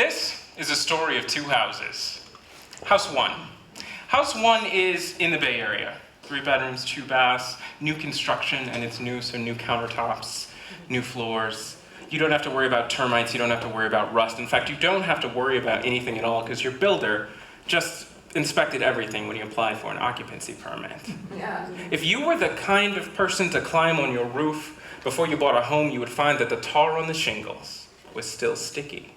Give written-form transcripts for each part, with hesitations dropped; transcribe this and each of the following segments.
This is a story of two houses. House one. House one is in the Bay Area. 3 bedrooms, 2 baths, new construction, and it's new, so new countertops, new floors. You don't have to worry about termites, you don't have to worry about rust. In fact, you don't have to worry about anything at all because your builder just inspected everything when you applied for an occupancy permit. Yeah. If you were the kind of person to climb on your roof before you bought a home, you would find that the tar on the shingles was still sticky.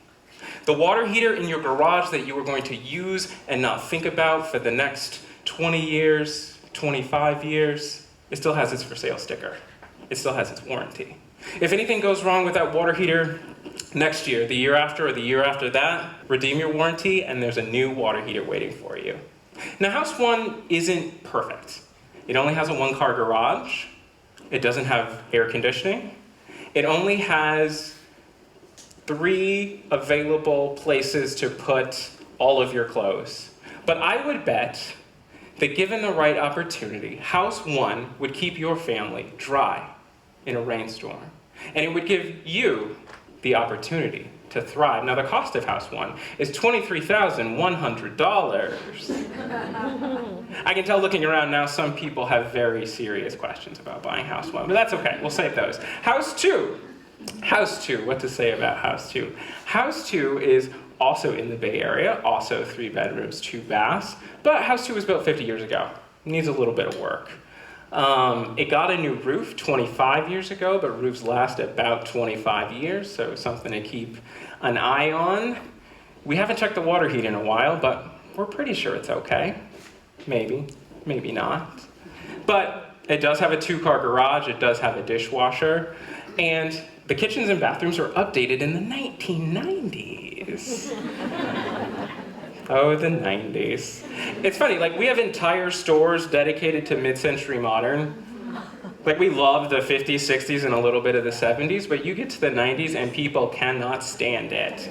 The water heater in your garage that you were going to use and not think about for the next 20 years, 25 years, it still has its for sale sticker. It still has its warranty. If anything goes wrong with that water heater next year, the year after, or the year after that, redeem your warranty and there's a new water heater waiting for you. Now, house one isn't perfect. It only has a 1-car garage. It doesn't have air conditioning. It only has 3 available places to put all of your clothes. But I would bet that given the right opportunity, house one would keep your family dry in a rainstorm. And it would give you the opportunity to thrive. Now, the cost of house one is $23,100. I can tell looking around now, some people have very serious questions about buying house one, but that's okay, we'll save those. House two. House two, what to say about house two? House two is also in the Bay Area, also 3 bedrooms, 2 baths, but house two was built 50 years ago. It needs a little bit of work. It got a new roof 25 years ago, but roofs last about 25 years, so something to keep an eye on. We haven't checked the water heat in a while, but we're pretty sure it's okay. Maybe, maybe not. But it does have a 2-car garage, it does have a dishwasher, and the kitchens and bathrooms were updated in the 1990s. Oh, the 90s. It's funny, like we have entire stores dedicated to mid-century modern. Like we love the 50s, 60s, and a little bit of the 70s, but you get to the 90s and people cannot stand it.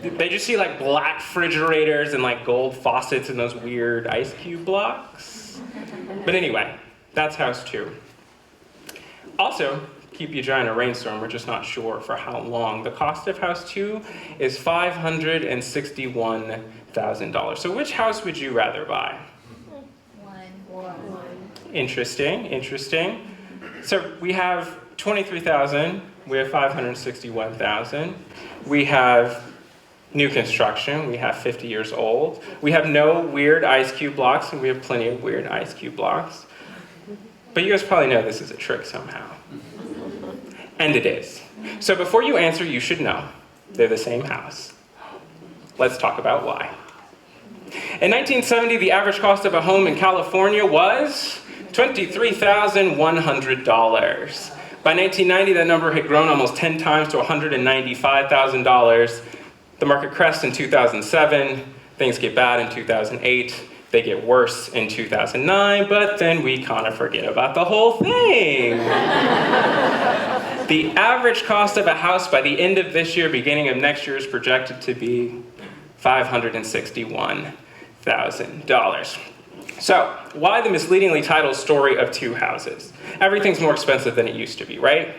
They just see like black refrigerators and like gold faucets and those weird ice cube blocks. But anyway, that's house two. Also, keep you dry in a rainstorm, we're just not sure for how long. The cost of house two is $561,000. So which house would you rather buy? One. Interesting, interesting. So we have $23,000, we have $561,000. We have new construction, we have 50 years old. We have no weird ice cube blocks, and we have plenty of weird ice cube blocks. But you guys probably know this is a trick somehow. And it is. So before you answer, you should know they're the same house. Let's talk about why. In 1970, the average cost of a home in California was $23,100. By 1990, that number had grown almost 10 times to $195,000. The market crests in 2007. Things get bad in 2008. They get worse in 2009, but then we kind of forget about the whole thing. The average cost of a house by the end of this year, beginning of next year, is projected to be $561,000. So, why the misleadingly titled story of two houses? Everything's more expensive than it used to be, right?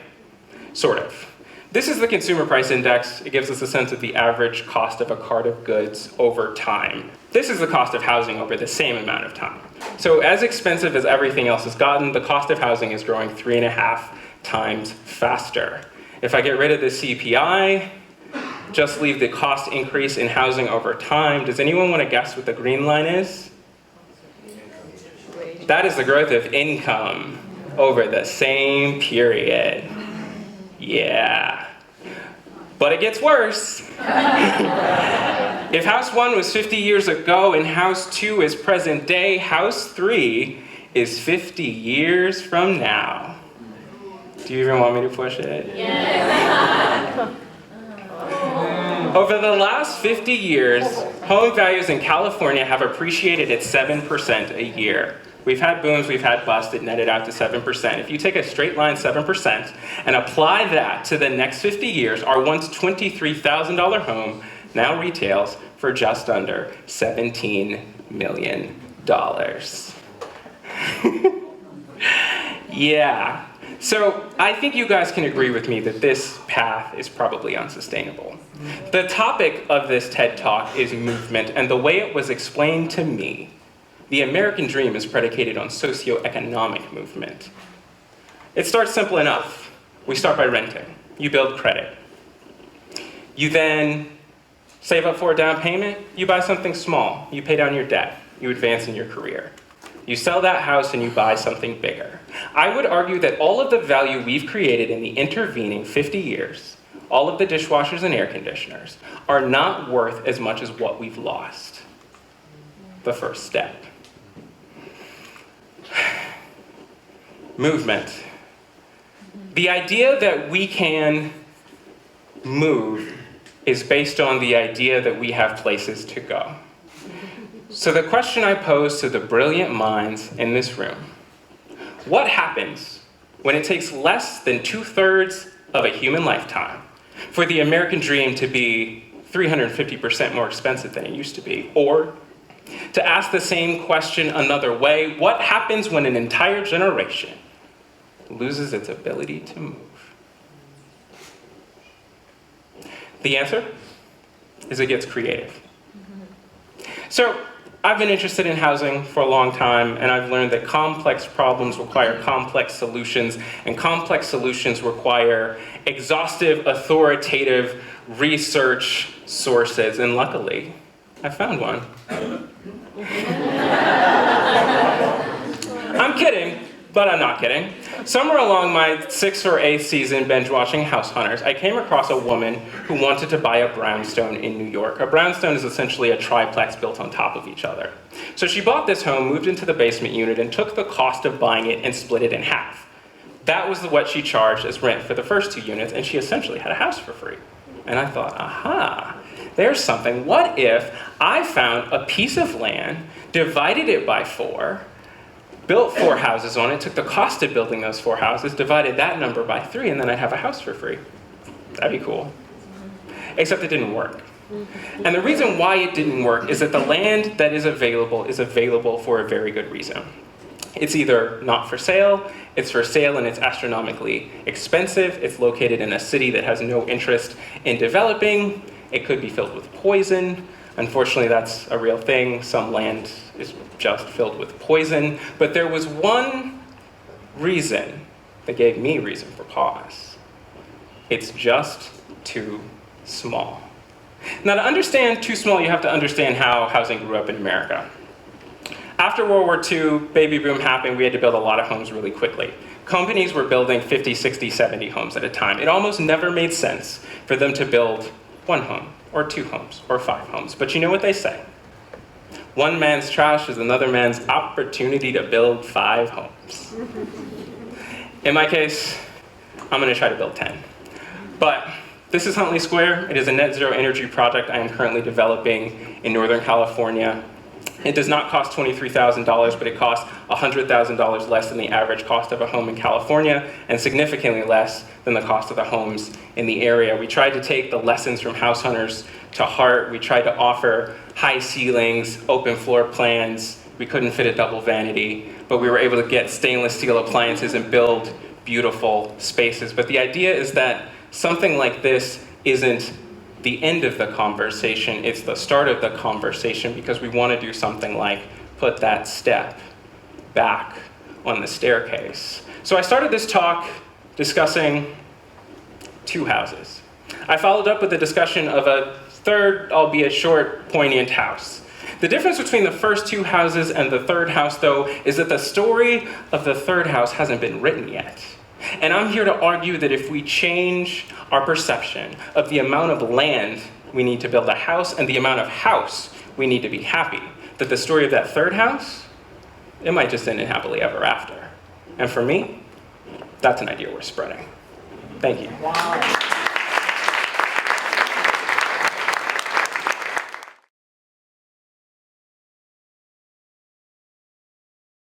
Sort of. This is the Consumer Price Index. It gives us a sense of the average cost of a cart of goods over time. This is the cost of housing over the same amount of time. So as expensive as everything else has gotten, the cost of housing is growing 3.5 times faster. If I get rid of the CPI, just leave the cost increase in housing over time, does anyone want to guess what the green line is? That is the growth of income over the same period. Yeah, but it gets worse. If house one was 50 years ago and house two is present day, house three is 50 years from now. Do you even want me to push it? Yes. Over the last 50 years, home values in California have appreciated at 7% a year. We've had booms, we've had busts, it netted out to 7%. If you take a straight line 7% and apply that to the next 50 years, our once $23,000 home now retails for just under $17 million. Yeah, So I think you guys can agree with me that this path is probably unsustainable. The topic of this TED Talk is movement, and the way it was explained to me, the American dream is predicated on socioeconomic movement. It starts simple enough. We start by renting. You build credit. You then save up for a down payment. You buy something small. You pay down your debt. You advance in your career. You sell that house and you buy something bigger. I would argue that all of the value we've created in the intervening 50 years, all of the dishwashers and air conditioners, are not worth as much as what we've lost. The first step. Movement. The idea that we can move is based on the idea that we have places to go. So the question I pose to the brilliant minds in this room, what happens when it takes less than 2/3 of a human lifetime for the American dream to be 350% more expensive than it used to be? Or, to ask the same question another way, what happens when an entire generation loses its ability to move? The answer is it gets creative. So, I've been interested in housing for a long time, and I've learned that complex problems require complex solutions, and complex solutions require exhaustive, authoritative research sources, and luckily, I found one. I'm kidding, but I'm not kidding. Somewhere along my 6th or 8th season binge-watching House Hunters, I came across a woman who wanted to buy a brownstone in New York. A brownstone is essentially a triplex built on top of each other. So she bought this home, moved into the basement unit, and took the cost of buying it and split it in half. That was what she charged as rent for the first 2 units, and she essentially had a house for free. And I thought, aha, there's something. What if I found a piece of land, divided it by 4, built 4 houses on it, took the cost of building those 4 houses, divided that number by 3, and then I'd have a house for free. That'd be cool. Except it didn't work. And the reason why it didn't work is that the land that is available for a very good reason. It's either not for sale, it's for sale and it's astronomically expensive, it's located in a city that has no interest in developing, it could be filled with poison. Unfortunately, that's a real thing. Some land is just filled with poison. But there was one reason that gave me reason for pause. It's just too small. Now, to understand too small, you have to understand how housing grew up in America. After World War II, baby boom happened, we had to build a lot of homes really quickly. Companies were building 50, 60, 70 homes at a time. It almost never made sense for them to build 1 home, or 2 homes, or 5 homes. But you know what they say? One man's trash is another man's opportunity to build 5 homes. In my case, I'm going to try to build 10. But this is Huntley Square. It is a net zero energy project I am currently developing in Northern California. It does not cost $23,000, but it costs $100,000 less than the average cost of a home in California, and significantly less than the cost of the homes in the area. We tried to take the lessons from House Hunters to heart. We tried to offer high ceilings, open floor plans. We couldn't fit a double vanity, but we were able to get stainless steel appliances and build beautiful spaces. But the idea is that something like this isn't the end of the conversation, it's the start of the conversation, because we want to do something like put that step back on the staircase. So I started this talk discussing 2 houses. I followed up with a discussion of a third, albeit short, poignant house. The difference between the first 2 houses and the third house, though, is that the story of the third house hasn't been written yet. And I'm here to argue that if we change our perception of the amount of land we need to build a house and the amount of house we need to be happy, that the story of that third house, it might just end in happily ever after. And for me, that's an idea worth spreading. Thank you. Wow.